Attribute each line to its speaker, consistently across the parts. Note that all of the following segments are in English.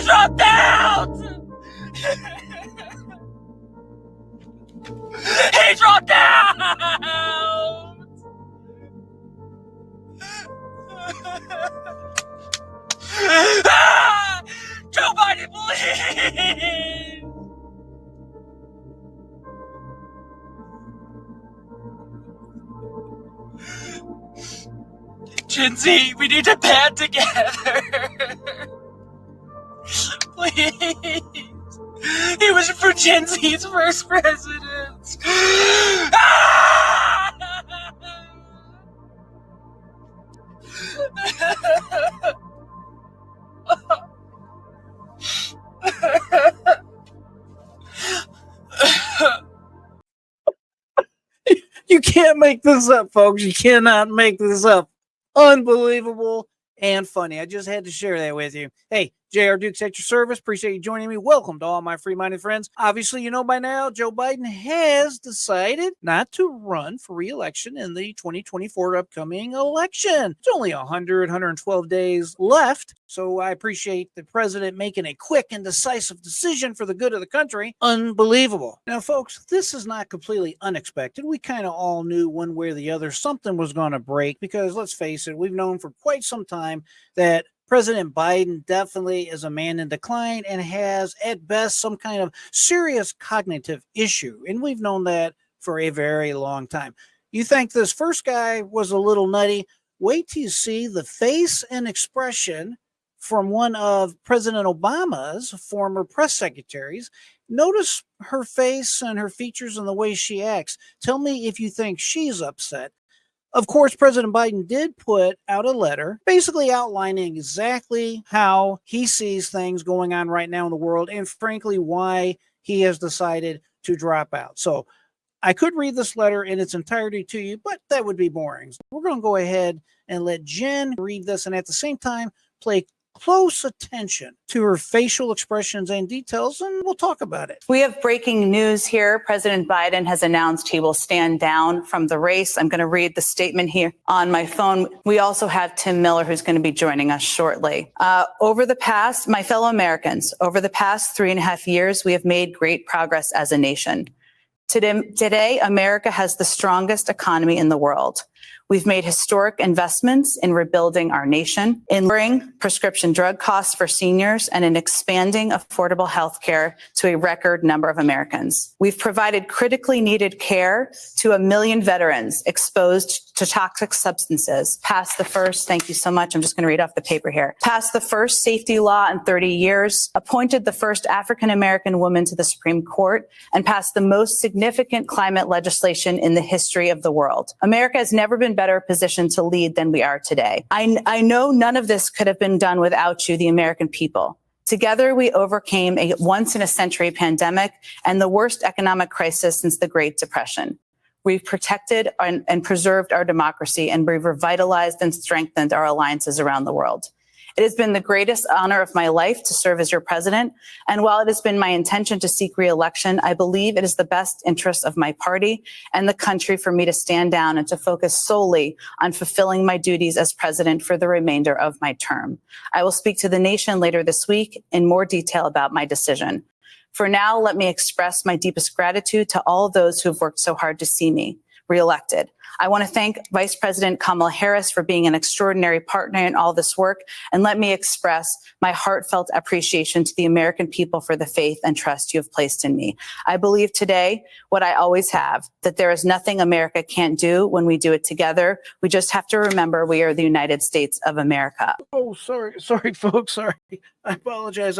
Speaker 1: dropped out! He dropped out! Joe Biden, please! Gen Z, we need to band together. Please. He was for Gen Z's first president.
Speaker 2: You can't make this up, folks. You cannot make this up. Unbelievable and funny. I just had to share that with you. Hey, JR Dukes at your service. Appreciate you joining me. Welcome to all my free-minded friends. Obviously, you know by now, Joe Biden has decided not to run for re-election in the 2024 upcoming election. It's only 112 days left. So I appreciate the president making a quick and decisive decision for the good of the country. Unbelievable. Now, folks, this is not completely unexpected. We kind of all knew one way or the other something was going to break because, let's face it, we've known for quite some time that President Biden definitely is a man in decline and has, at best, some kind of serious cognitive issue. And we've known that for a very long time. You think this first guy was a little nutty? Wait till you see the face and expression from one of President Obama's former press secretaries. Notice her face and her features and the way she acts. Tell me if you think she's upset. Of course, President Biden did put out a letter basically outlining exactly how he sees things going on right now in the world and, frankly, why he has decided to drop out. So I could read this letter in its entirety to you, but that would be boring. So we're going to go ahead and let Jen read this and at the same time play close attention to her facial expressions and details, and we'll talk about it.
Speaker 3: We have breaking news here. President Biden has announced he will stand down from the race. I'm going to read the statement here on my phone. We also have Tim Miller, who's going to be joining us shortly. My fellow Americans, over the past 3.5 years, we have made great progress as a nation. Today, America has the strongest economy in the world. We've made historic investments in rebuilding our nation, in lowering prescription drug costs for seniors, and in expanding affordable health care to a record number of Americans. We've provided critically needed care to 1 million veterans exposed to toxic substances. Thank you so much. I'm just going to read off the paper here. Passed the first safety law in 30 years, appointed the first African-American woman to the Supreme Court, and passed the most significant climate legislation in the history of the world. America has never been better positioned to lead than we are today. I know none of this could have been done without you, the American people. Together, we overcame a once-in-a-century pandemic and the worst economic crisis since the Great Depression. We've protected and preserved our democracy, and we've revitalized and strengthened our alliances around the world. It has been the greatest honor of my life to serve as your president. And while it has been my intention to seek re-election, I believe it is the best interest of my party and the country for me to stand down and to focus solely on fulfilling my duties as president for the remainder of my term. I will speak to the nation later this week in more detail about my decision. For now, let me express my deepest gratitude to all those who have worked so hard to see me re-elected. I want to thank Vice President Kamala Harris for being an extraordinary partner in all this work, and let me express my heartfelt appreciation to the American people for the faith and trust you have placed in me. I believe today, what I always have, that there is nothing America can't do when we do it together. We just have to remember we are the United States of America.
Speaker 2: Oh, sorry, folks. Sorry. I apologize.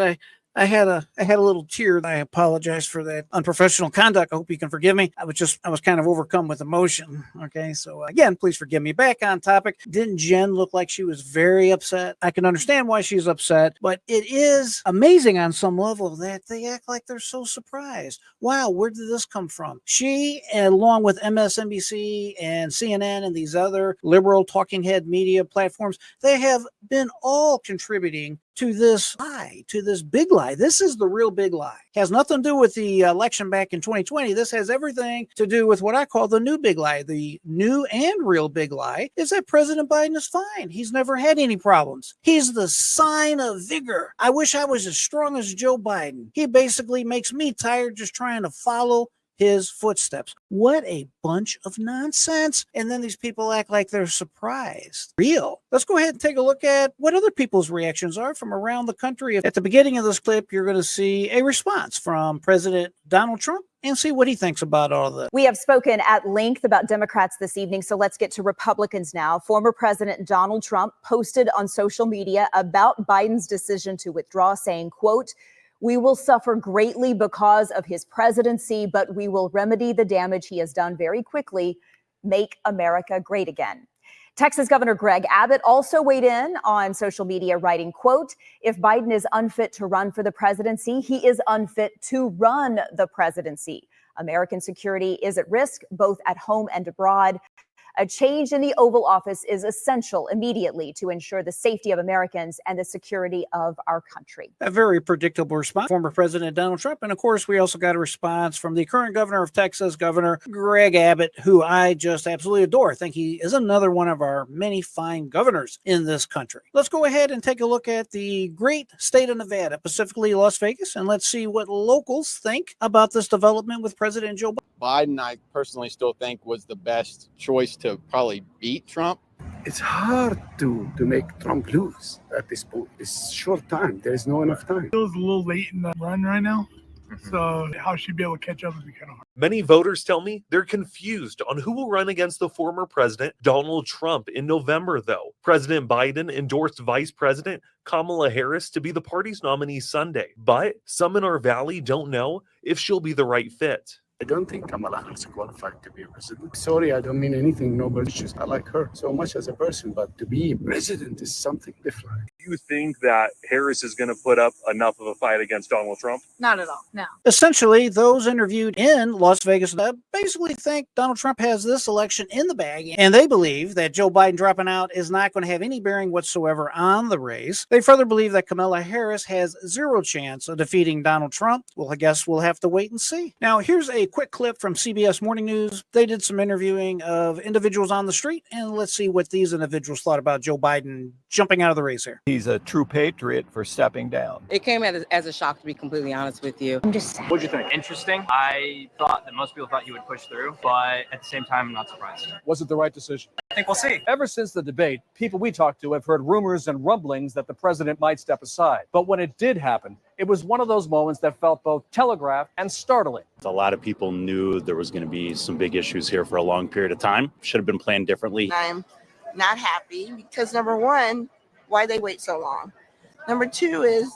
Speaker 2: I had a little tear. I apologize for that unprofessional conduct. I hope you can forgive me. I was kind of overcome with emotion. Okay. So again, please forgive me. Back on topic. Didn't Jen look like she was very upset? I can understand why she's upset, but it is amazing on some level that they act like they're so surprised. Wow. Where did this come from? She, along with MSNBC and CNN and these other liberal talking head media platforms, they have been all contributing to this lie, to this big lie. This is the real big lie. It has nothing to do with the election back in 2020. This has everything to do with what I call the new big lie. The new and real big lie is that President Biden is fine. He's never had any problems. He's the sign of vigor. I wish I was as strong as Joe Biden. He basically makes me tired just trying to follow his footsteps. What a bunch of nonsense. And then these people act like they're surprised. Real. Let's go ahead and take a look at what other people's reactions are from around the country. At the beginning of this clip, you're going to see a response from President Donald Trump and see what he thinks about all of this.
Speaker 4: We have spoken at length about Democrats this evening, so let's get to Republicans now. Former President Donald Trump posted on social media about Biden's decision to withdraw, saying, quote, "We will suffer greatly because of his presidency, but we will remedy the damage he has done very quickly. Make America great again." Texas Governor Greg Abbott also weighed in on social media, writing, quote, "If Biden is unfit to run for the presidency, he is unfit to run the presidency. American security is at risk, both at home and abroad. A change in the Oval Office is essential immediately to ensure the safety of Americans and the security of our country."
Speaker 2: A very predictable response, former President Donald Trump. And of course, we also got a response from the current governor of Texas, Governor Greg Abbott, who I just absolutely adore. I think he is another one of our many fine governors in this country. Let's go ahead and take a look at the great state of Nevada, specifically Las Vegas, and let's see what locals think about this development with President Joe Biden.
Speaker 5: Biden, I personally still think, was the best choice to probably beat Trump.
Speaker 6: It's hard to make Trump lose at this point. It's short time. There is no enough time.
Speaker 7: Feels a little late in the run right now. So how she'd be able to catch up would be kind of hard.
Speaker 8: Many voters tell me they're confused on who will run against the former president, Donald Trump, in November, though. President Biden endorsed Vice President Kamala Harris to be the party's nominee Sunday, but some in our valley don't know if she'll be the right fit.
Speaker 6: I don't think Kamala Harris is qualified to be a president. Sorry, I don't mean anything. Nobody just I like her so much as a person, but to be a president is something different.
Speaker 9: Do you think that Harris is going to put up enough of a fight against Donald Trump?
Speaker 3: Not at all. No.
Speaker 2: Essentially, those interviewed in Las Vegas basically think Donald Trump has this election in the bag, and they believe that Joe Biden dropping out is not going to have any bearing whatsoever on the race. They further believe that Kamala Harris has zero chance of defeating Donald Trump. Well, I guess we'll have to wait and see. Now, here's a quick clip from CBS Morning News. They did some interviewing of individuals on the street, and let's see what these individuals thought about Joe Biden jumping out of the race here.
Speaker 10: He's a true patriot for stepping down.
Speaker 11: It came as a shock, to be completely honest with you.
Speaker 4: I'm just sad.
Speaker 9: What'd you think?
Speaker 12: Interesting. I thought that most people thought he would push through, but at the same time, I'm not surprised.
Speaker 13: Was it the right decision?
Speaker 12: I think we'll see.
Speaker 13: Ever since the debate, people we talked to have heard rumors and rumblings that the president might step aside. But when it did happen, it was one of those moments that felt both telegraphed and startling.
Speaker 14: A lot of people knew there was going to be some big issues here for a long period of time. Should have been planned differently.
Speaker 15: I'm not happy because, number one, why they wait so long? Number two is,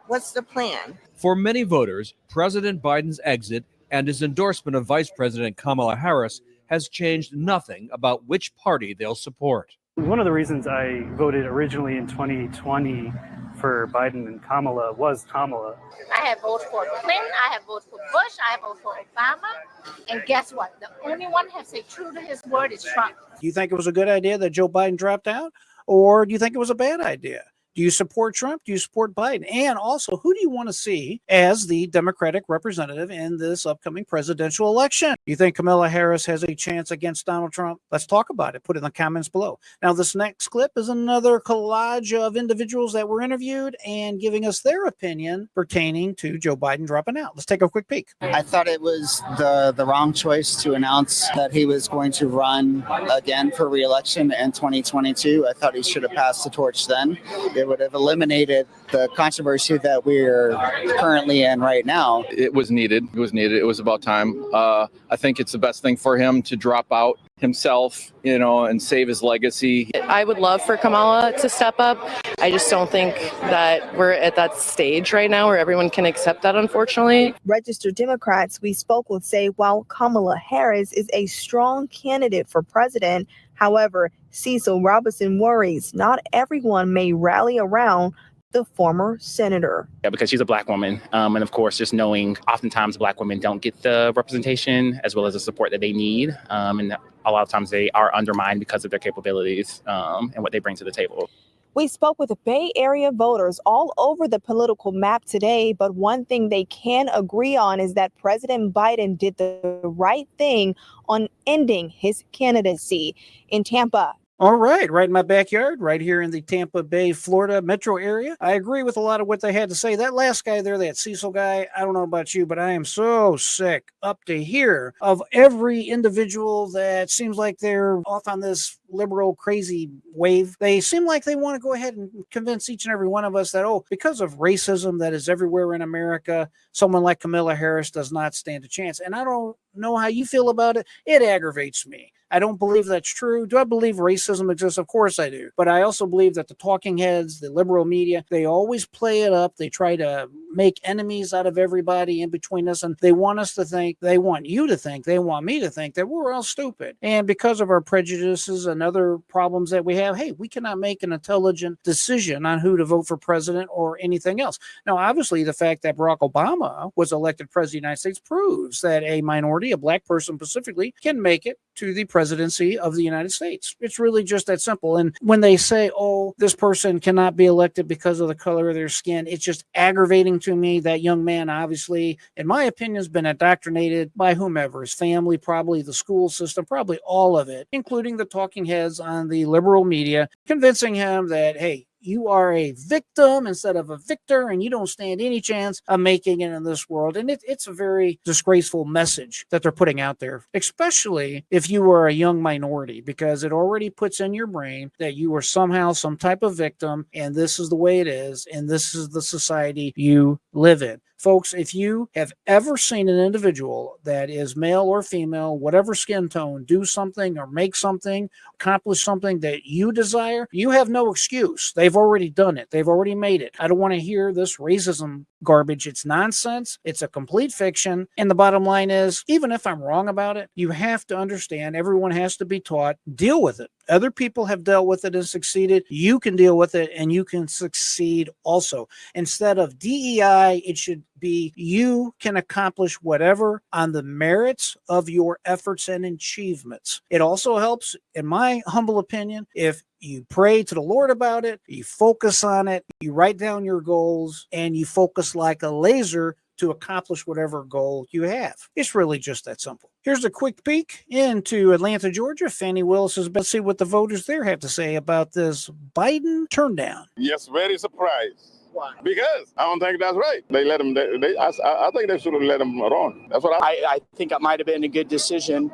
Speaker 15: what's the plan?
Speaker 16: For many voters, President Biden's exit and his endorsement of Vice President Kamala Harris has changed nothing about which party they'll support.
Speaker 17: One of the reasons I voted originally in 2020 for Biden and Kamala was Kamala.
Speaker 18: I have voted for Clinton, I have voted for Bush, I have voted for Obama, and guess what? The only one who has stayed true to his word is Trump.
Speaker 2: Do you think it was a good idea that Joe Biden dropped out, or do you think it was a bad idea? Do you support Trump? Do you support Biden? And also, who do you want to see as the Democratic representative in this upcoming presidential election? Do you think Kamala Harris has a chance against Donald Trump? Let's talk about it. Put it in the comments below. Now, this next clip is another collage of individuals that were interviewed and giving us their opinion pertaining to Joe Biden dropping out. Let's take a quick peek.
Speaker 19: I thought it was the wrong choice to announce that he was going to run again for re-election in 2022. I thought he should have passed the torch then. It would have eliminated the controversy that we're currently in right now.
Speaker 20: It was needed. It was needed. It was about time. I think it's the best thing for him to drop out himself, and save his legacy.
Speaker 21: I would love for Kamala to step up. I just don't think that we're at that stage right now where everyone can accept that, unfortunately.
Speaker 22: Registered Democrats we spoke with say while Kamala Harris is a strong candidate for president, however, Cecil Robinson worries not everyone may rally around the former senator.
Speaker 14: Yeah, because she's a Black woman. And of course, just knowing oftentimes Black women don't get the representation as well as the support that they need. And a lot of times they are undermined because of their capabilities and what they bring to the table.
Speaker 22: We spoke with Bay Area voters all over the political map today, but one thing they can agree on is that President Biden did the right thing on ending his candidacy. In Tampa,
Speaker 2: All right in my backyard, right here in the Tampa Bay, Florida metro area. I agree with a lot of what they had to say. That last guy there, that Cecil guy, I don't know about you, but I am so sick up to here of every individual that seems like they're off on this liberal crazy wave. They seem like they want to go ahead and convince each and every one of us that, oh, because of racism that is everywhere in America, someone like Kamala Harris does not stand a chance. And I don't know how you feel about it. It aggravates me. I don't believe that's true. Do I believe racism exists? Of course I do. But I also believe that the talking heads, the liberal media, they always play it up. They try to make enemies out of everybody in between us. And they want us to think, they want you to think, they want me to think that we're all stupid. And because of our prejudices and other problems that we have, hey, we cannot make an intelligent decision on who to vote for president or anything else. Now, obviously, the fact that Barack Obama was elected president of the United States proves that a minority, a black person specifically, can make it to the presidency of the United States. It's really just that simple. And when they say, oh, this person cannot be elected because of the color of their skin, it's just aggravating to me. That young man, obviously, in my opinion, has been indoctrinated by whomever, his family, probably the school system, probably all of it, including the talking heads on the liberal media, convincing him that, hey, you are a victim instead of a victor, and you don't stand any chance of making it in this world. And it's a very disgraceful message that they're putting out there, especially if you are a young minority, because it already puts in your brain that you are somehow some type of victim, and this is the way it is, and this is the society you live in. Folks, if you have ever seen an individual that is male or female, whatever skin tone, do something or make something, accomplish something that you desire, you have no excuse. They've already done it. They've already made it. I don't want to hear this racism garbage. It's nonsense. It's a complete fiction. And the bottom line is, even if I'm wrong about it, you have to understand, everyone has to be taught, deal with it. Other people have dealt with it and succeeded. You can deal with it and you can succeed also. Instead of DEI, it should be you can accomplish whatever on the merits of your efforts and achievements. It also helps, in my humble opinion, if you pray to the Lord about it, you focus on it, you write down your goals, and you focus like a laser to accomplish whatever goal you have. It's really just that simple. Here's a quick peek into Atlanta, Georgia. Fannie Willis has been, see what the voters there have to say about this Biden turndown.
Speaker 1: Yes, very surprised. Why? Because I don't think that's right. They let him. I think they should have let him run. That's what
Speaker 5: I think it might have been a good decision,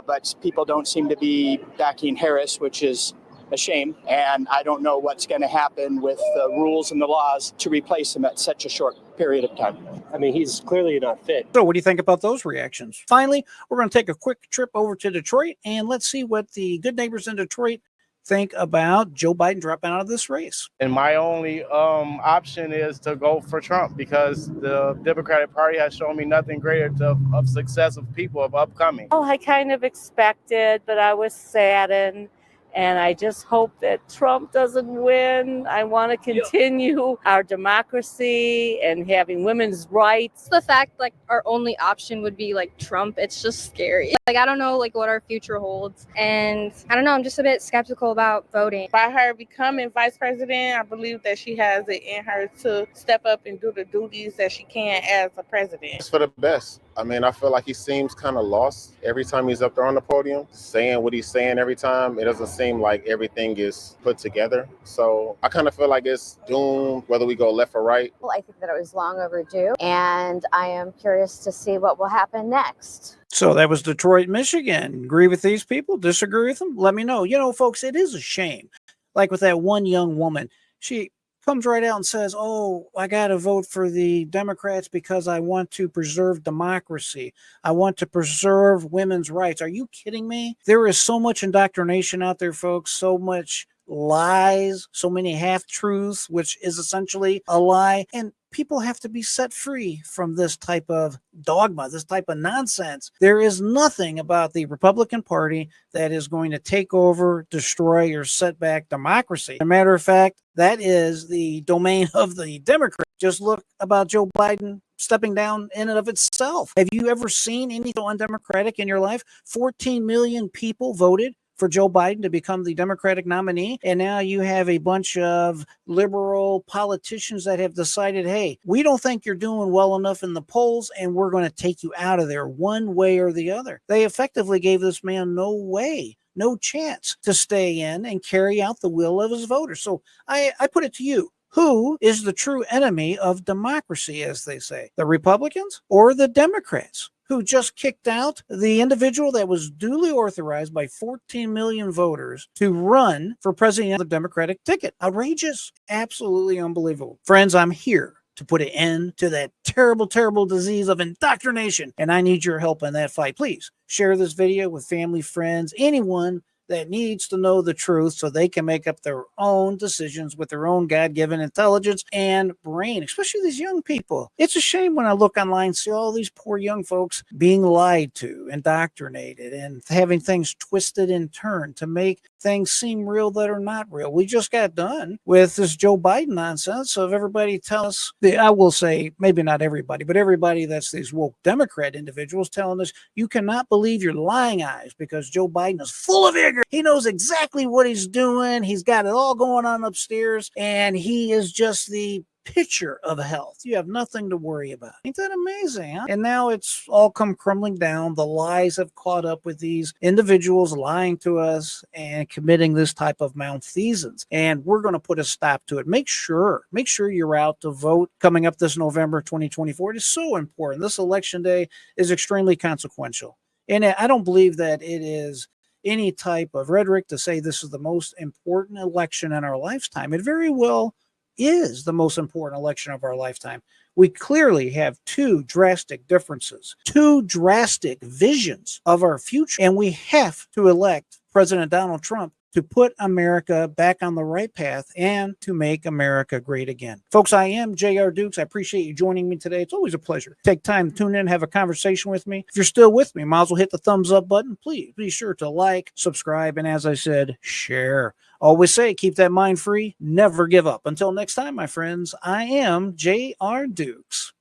Speaker 5: but people don't seem to be backing Harris, which is a shame. And I don't know what's going to happen with the rules and the laws to replace him at such a short period of time.
Speaker 23: I mean, he's clearly not fit.
Speaker 2: So what do you think about those reactions? Finally, we're going to take a quick trip over to Detroit, and let's see what the good neighbors in Detroit think about Joe Biden dropping out of this race.
Speaker 24: And my only option is to go for Trump, because the Democratic Party has shown me nothing greater of success of people of upcoming.
Speaker 25: Oh, I kind of expected, but I was saddened. And I just hope that Trump doesn't win. I want to continue our democracy and having women's rights.
Speaker 26: The fact like our only option would be like Trump, it's just scary. Like I don't know like what our future holds. And I don't know, I'm just a bit skeptical about voting.
Speaker 27: By her becoming vice president, I believe that she has it in her to step up and do the duties that she can as a president.
Speaker 1: It's for the best. I mean, I feel like he seems kind of lost every time he's up there on the podium, saying what he's saying every time. It doesn't seem like everything is put together. So I kind of feel like it's doomed, whether we go left or right.
Speaker 28: Well, I think that it was long overdue, and I am curious to see what will happen next.
Speaker 2: So that was Detroit, Michigan. Agree with these people? Disagree with them? Let me know. You know, folks, it is a shame. Like with that one young woman, she comes right out and says, oh, I got to vote for the Democrats because I want to preserve democracy. I want to preserve women's rights. Are you kidding me? There is so much indoctrination out there, folks, so much lies, so many half-truths, which is essentially a lie. And people have to be set free from this type of dogma, this type of nonsense. There is nothing about the Republican Party that is going to take over, destroy, or set back democracy. As a matter of fact, that is the domain of the Democrats. Just look about Joe Biden stepping down in and of itself. Have you ever seen anything undemocratic in your life? 14 million people voted for Joe Biden to become the Democratic nominee. And now you have a bunch of liberal politicians that have decided, hey, we don't think you're doing well enough in the polls, and we're going to take you out of there one way or the other. They effectively gave this man no chance to stay in and carry out the will of his voters. So I put it to you. Who is the true enemy of democracy, as they say? The Republicans or the Democrats, who just kicked out the individual that was duly authorized by 14 million voters to run for president on the Democratic ticket? Outrageous. Absolutely unbelievable. Friends, I'm here to put an end to that terrible, terrible disease of indoctrination, and I need your help in that fight. Please share this video with family, friends, anyone that needs to know the truth so they can make up their own decisions with their own God-given intelligence and brain, especially these young people. It's a shame when I look online and see all these poor young folks being lied to, indoctrinated, and having things twisted and turned to make things seem real that are not real. We just got done with this Joe Biden nonsense of everybody telling us, I will say, maybe not everybody, but everybody that's these woke Democrat individuals telling us, you cannot believe your lying eyes because Joe Biden is full of vigor. He knows exactly what he's doing. He's got it all going on upstairs, and he is just the picture of health. You have nothing to worry about. Ain't that amazing, huh? And now it's all come crumbling down. The lies have caught up with these individuals lying to us and committing this type of malfeasance. And we're going to put a stop to it. Make sure you're out to vote coming up this November 2024. It is so important. This election day is extremely consequential. And I don't believe that it is any type of rhetoric to say this is the most important election in our lifetime. It very well is the most important election of our lifetime. We clearly have two drastic differences, two drastic visions of our future, and we have to elect President Donald Trump to put America back on the right path and to make America great again. Folks, I am J.R. Dukes. I appreciate you joining me today. It's always a pleasure. Take time to tune in, have a conversation with me. If you're still with me, might as well hit the thumbs up button. Please be sure to like, subscribe, and as I said, share. Always say, keep that mind free, never give up. Until next time, my friends, I am J.R. Dukes.